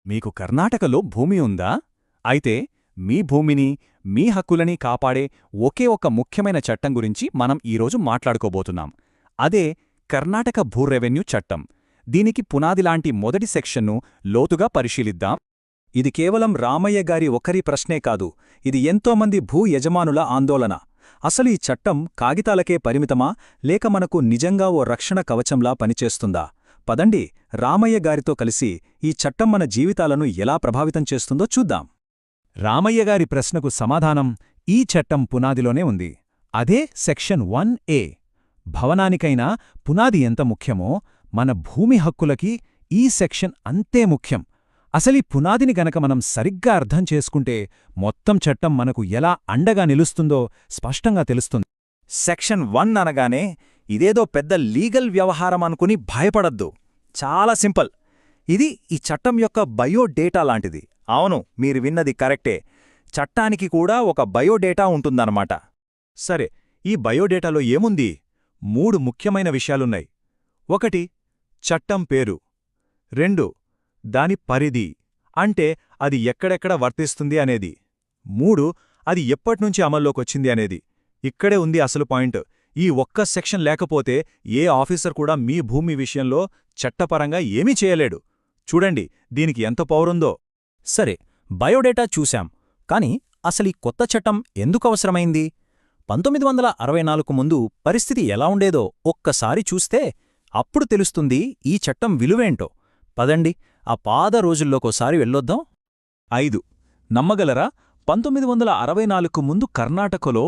మీకు కర్ణాటకలో భూమి ఉందా? అయితే మీ భూమిని, మీ హక్కులని కాపాడే ఒకే ఒక ముఖ్యమైన చట్టం గురించి మనం ఈరోజు మాట్లాడుకోబోతున్నాం. అదే కర్ణాటక భూ రెవెన్యూ చట్టం. దీనికి పునాదిలాంటి మొదటి సెక్షన్ను లోతుగా పరిశీలిద్దాం. ఇది కేవలం రామయ్య గారి ఒకరి ప్రశ్నే కాదు, ఇది ఎంతోమంది భూ యజమానుల ఆందోళన. అసలు ఈ చట్టం కాగితాలకే పరిమితమా, లేక మనకు నిజంగా ఓ రక్షణ కవచంలా పనిచేస్తుందా? పదండి, రామయ్య గారితో కలిసి ఈ చట్టం మన జీవితాలను ఎలా ప్రభావితం చేస్తుందో చూద్దాం. రామయ్య గారి ప్రశ్నకు సమాధానం ఈ చట్టం పునాదిలోనే ఉంది. అదే సెక్షన్ 1A. భవనానికైనా పునాది ఎంత ముఖ్యమో, మన భూమి హక్కులకి ఈ సెక్షన్ అంతే ముఖ్యం. అసలీ పునాదిని గనక మనం సరిగ్గా అర్థం చేసుకుంటే మొత్తం చట్టం మనకు ఎలా అండగా నిలుస్తుందో స్పష్టంగా తెలుస్తుంది. సెక్షన్ 1 అనగానే ఇదేదో పెద్ద లీగల్ వ్యవహారం అనుకుని భయపడద్దు. చాలా సింపుల్. ఇది ఈ చట్టం యొక్క బయోడేటా లాంటిది. అవును, మీరు విన్నది కరెక్టే. చట్టానికి కూడా ఒక బయోడేటా ఉంటుందన్నమాట. సరే, ఈ బయోడేటాలో ఏముంది? 3 ముఖ్యమైన విషయాలున్నాయి. 1 చట్టం పేరు, 2 దాని పరిధి, అంటే అది ఎక్కడెక్కడ వర్తిస్తుంది అనేది, 3 అది ఎప్పట్నుంచి అమల్లోకొచ్చింది అనేది. ఇక్కడే ఉంది అసలు పాయింట్. ఈ ఒక్క సెక్షన్ లేకపోతే ఏ ఆఫీసర్ కూడా మీ భూమి విషయంలో చట్టపరంగా ఏమీ చేయలేడు. చూడండి దీనికి ఎంత పవరుందో. సరే, బయోడేటా చూశాం, కాని అసలీ కొత్త చట్టం ఎందుకవసరమైంది? 1964 ముందు పరిస్థితి ఎలా ఉండేదో ఒక్కసారి చూస్తే అప్పుడు తెలుస్తుంది ఈ చట్టం విలువేంటో. పదండి, ఆ పాత రోజుల్లోకోసారి వెళ్ళొద్దాం. 5 నమ్మగలరా? 1964 ముందు కర్ణాటకలో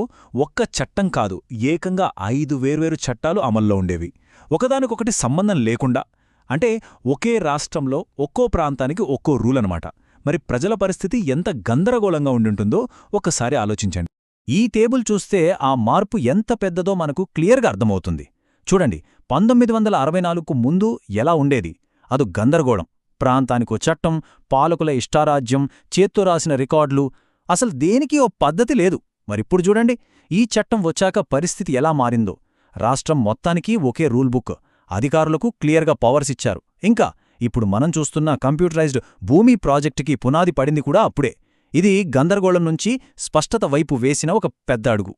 ఒక్క చట్టం కాదు, ఏకంగా 5 వేర్వేరు చట్టాలు అమల్లో ఉండేవి, ఒకదానికొకటి సంబంధం లేకుండా. అంటే ఒకే రాష్ట్రంలో ఒక్కో ప్రాంతానికి ఒక్కో రూల్ అనమాట. మరి ప్రజల పరిస్థితి ఎంత గందరగోళంగా ఉండుంటుందో ఒక్కసారి ఆలోచించండి. ఈ టేబుల్ చూస్తే ఆ మార్పు ఎంత పెద్దదో మనకు క్లియర్గా అర్థమవుతుంది. చూడండి, 1964 ముందు ఎలా ఉండేది? అదు గందరగోళం. ప్రాంతానికో చట్టం, పాలకుల ఇష్టారాజ్యం, చేత్తో రాసిన రికార్డులు, అసలు దేనికి ఓ పద్ధతి లేదు. మరిప్పుడు చూడండి, ఈ చట్టం వచ్చాక పరిస్థితి ఎలా మారిందో. రాష్ట్రం మొత్తానికి ఒకే రూల్ బుక్, అధికారులకు క్లియర్గా పవర్స్ ఇచ్చారు. ఇంకా ఇప్పుడు మనం చూస్తున్న కంప్యూటరైజ్డ్ భూమి ప్రాజెక్టుకి పునాది పడింది కూడా అప్పుడే. ఇది గందరగోళం నుంచి స్పష్టత వైపు వేసిన ఒక పెద్ద అడుగు.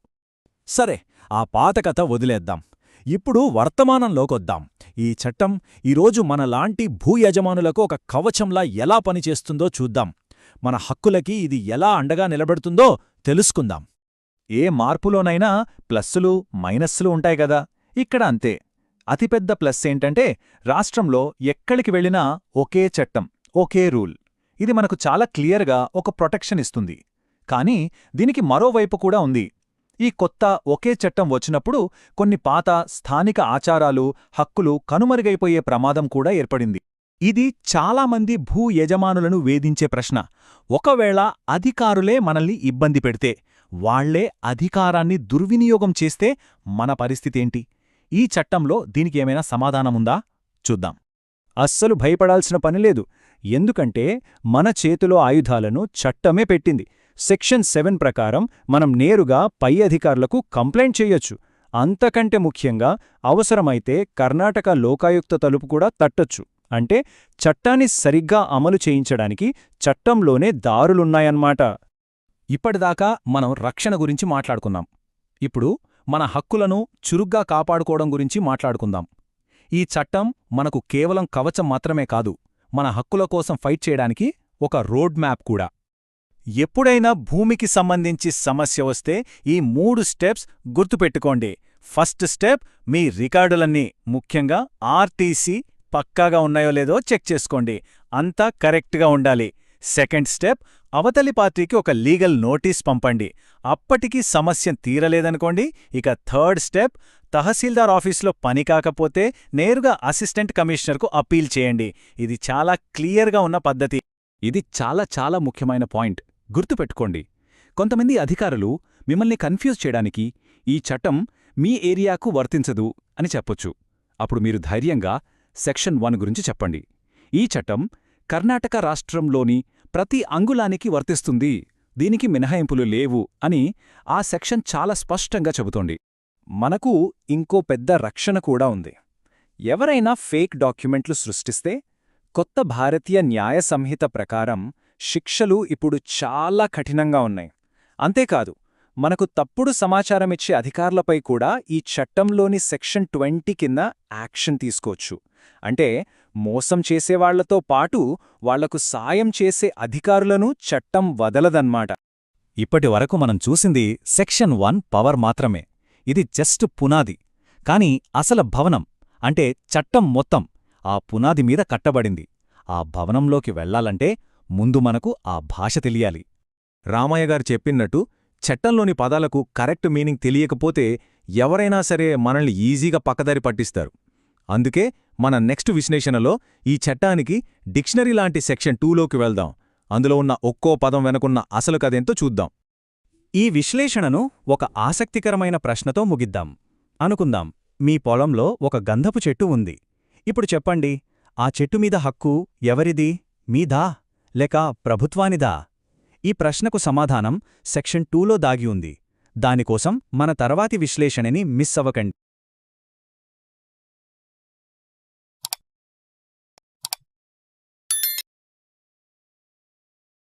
సరే, ఆ పాత కథ వదిలేద్దాం. ఇప్పుడు వర్తమానంలోకొద్దాం. ఈ చట్టం ఈరోజు మనలాంటి భూయజమానులకు ఒక కవచంలా ఎలా పనిచేస్తుందో చూద్దాం. మన హక్కులకి ఇది ఎలా అండగా నిలబెడుతుందో తెలుసుకుందాం. ఏ మార్పులోనైనా ప్లస్సులు మైనస్సులు ఉంటాయి గదా, ఇక్కడ అంతే. అతిపెద్ద ప్లస్ ఏంటంటే రాష్ట్రంలో ఎక్కడికి వెళ్ళినా ఒకే చట్టం, ఒకే రూల్. ఇది మనకు చాలా క్లియర్గా ఒక ప్రొటెక్షన్ ఇస్తుంది. కానీ దీనికి మరోవైపు కూడా ఉంది. ఈ కొత్త ఒకే చట్టం వచ్చినప్పుడు కొన్ని పాత స్థానిక ఆచారాలు, హక్కులు కనుమరుగైపోయే ప్రమాదం కూడా ఏర్పడింది. ఇది చాలామంది భూ యజమానులను వేధించే ప్రశ్న. ఒకవేళ అధికారులే మనల్ని ఇబ్బంది పెడితే, వాళ్లే అధికారాన్ని దుర్వినియోగం చేస్తే మన పరిస్థితేంటి? ఈ చట్టంలో దీనికి ఏమైనా సమాధానముందా? చూద్దాం. అస్సలు భయపడాల్సిన పనిలేదు. ఎందుకంటే మన చేతిలో ఆయుధాలను చట్టమే పెట్టింది. సెక్షన్ 7 ప్రకారం మనం నేరుగా పై అధికారులకు కంప్లైంట్ చెయ్యొచ్చు. అంతకంటే ముఖ్యంగా అవసరమైతే కర్ణాటక లోకాయుక్త తలుపు కూడా తట్టొచ్చు. అంటే చట్టాన్ని సరిగ్గా అమలు చేయించడానికి చట్టంలోనే దారులున్నాయన్నమాట. ఇప్పటిదాకా మనం రక్షణ గురించి మాట్లాడుకున్నాం. ఇప్పుడు మన హక్కులను చురుగ్గా కాపాడుకోవడం గురించి మాట్లాడుకుందాం. ఈ చట్టం మనకు కేవలం కవచం మాత్రమే కాదు, మన హక్కుల కోసం ఫైట్ చేయడానికి ఒక రోడ్ మ్యాప్ కూడా. ఎప్పుడైనా భూమికి సంబంధించి సమస్య వస్తే ఈ 3 స్టెప్స్ గుర్తుపెట్టుకోండి. ఫస్ట్ స్టెప్, మీ రికార్డులన్నీ, ముఖ్యంగా ఆర్టీసీ పక్కాగా ఉన్నాయో లేదో చెక్ చేసుకోండి. అంతా కరెక్ట్గా ఉండాలి. సెకండ్ స్టెప్, అవతలి పార్టీకి ఒక లీగల్ నోటీస్ పంపండి. అప్పటికీ సమస్య తీరలేదనుకోండి, ఇక థర్డ్ స్టెప్, తహసీల్దార్ ఆఫీసులో పని కాకపోతే నేరుగా అసిస్టెంట్ కమిషనర్కు అప్పీల్ చేయండి. ఇది చాలా క్లియర్గా ఉన్న పద్ధతి. ఇది చాలా చాలా ముఖ్యమైన పాయింట్, గుర్తుపెట్టుకోండి. కొంతమంది అధికారులు మిమ్మల్ని కన్ఫ్యూజ్ చేయడానికి ఈ చట్టం మీ ఏరియాకు వర్తించదు అని చెప్పొచ్చు. అప్పుడు మీరు ధైర్యంగా సెక్షన్ 1 గురించి చెప్పండి. ఈ చట్టం కర్ణాటక రాష్ట్రంలోని ప్రతి అంగుళానికి వర్తిస్తుంది, దీనికి మినహాయింపులు లేవు అని ఆ సెక్షన్ చాలా స్పష్టంగా చెబుతోంది. మనకు ఇంకో పెద్ద రక్షణ కూడా ఉంది. ఎవరైనా ఫేక్ డాక్యుమెంట్లు సృష్టిస్తే కొత్త భారతీయ న్యాయ సంహిత ప్రకారం శిక్షలు ఇప్పుడు చాలా కఠినంగా ఉన్నాయి. అంతేకాదు, మనకు తప్పుడు సమాచారమిచ్చే అధికారులపై కూడా ఈ చట్టంలోని సెక్షన్ 20 కింద యాక్షన్ తీసుకోవచ్చు. అంటే మోసం చేసేవాళ్లతో పాటు వాళ్లకు సాయం చేసే అధికారులను చట్టం వదలదన్నమాట. ఇప్పటివరకు మనం చూసింది సెక్షన్ 1 పవర్ మాత్రమే. ఇది జస్ట్ పునాది. కాని అసలు భవనం అంటే చట్టం మొత్తం ఆ పునాది మీద కట్టబడింది. ఆ భవనంలోకి వెళ్లాలంటే ముందు మనకు ఆ భాష తెలియాలి. రామయ్యగారు చెప్పినట్టు చట్టంలోని పదాలకు కరెక్ట్ మీనింగ్ తెలియకపోతే ఎవరైనా సరే మనల్ని ఈజీగా పక్కదారి పట్టిస్తారు. అందుకే మన నెక్స్ట్ విశ్లేషణలో ఈ చట్టానికి డిక్షనరీ లాంటి సెక్షన్ 2లోకి వెళ్దాం. అందులో ఉన్న ఒక్కో పదం వెనుకున్న అసలు కథేంతో చూద్దాం. ఈ విశ్లేషణను ఒక ఆసక్తికరమైన ప్రశ్నతో ముగిద్దాం. అనుకుందాం, మీ పొలంలో ఒక గంధపు చెట్టు ఉంది. ఇప్పుడు చెప్పండి, ఆ చెట్టుమీద హక్కు ఎవరిది? మీదా లేక ప్రభుత్వానిదా? ఈ ప్రశ్నకు సమాధానం సెక్షన్ 2లో దాగి ఉంది. దానికోసం మన తర్వాతి విశ్లేషణని మిస్ అవ్వకండి.